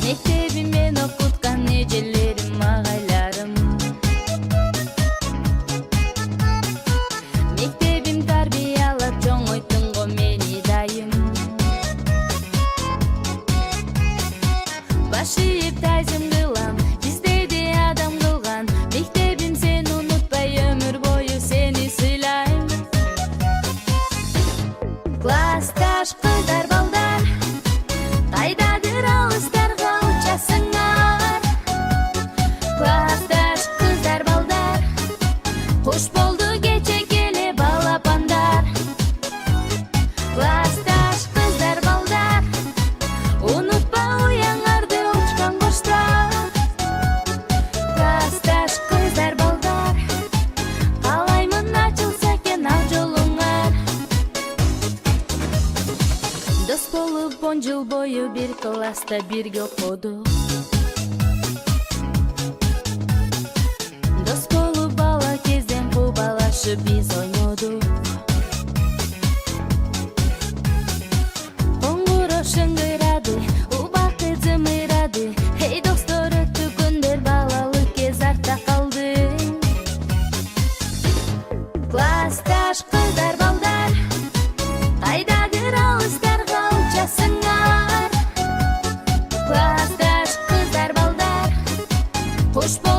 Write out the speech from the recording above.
Мектебиммен окуткан эжелерим, агайларым. Мектебим тарбиялап чоңойттун го мени дайым. Баш ийип тайзым кылам, издеди адам кылган. Мектебим сени унутпай өмүр бою сени сыйлайм. Классташ кыздар балдар, кайдадыр алыстарга учасыңар. Классташ кыздар балдар, кош болду кече келе балапандар. Классташ кыздар балдар, унутпа уяңарды учкан коштар. Классташ кыздар балдар, каалаймын ачылса экен ак жолуңар. Дос болуп 10 жыл бою бир класста бирге окудук. Дос болуп бала кезден кубалашып биз ойнодук. Коңгуроо шыңгырады, убакыт зымырады. Эй достор, өттү күндөр, балалык кез артта калды. Классташ кыздар балдар, кайдадыр алыстарга учасыңар. Классташ кыздар балдар, кош бол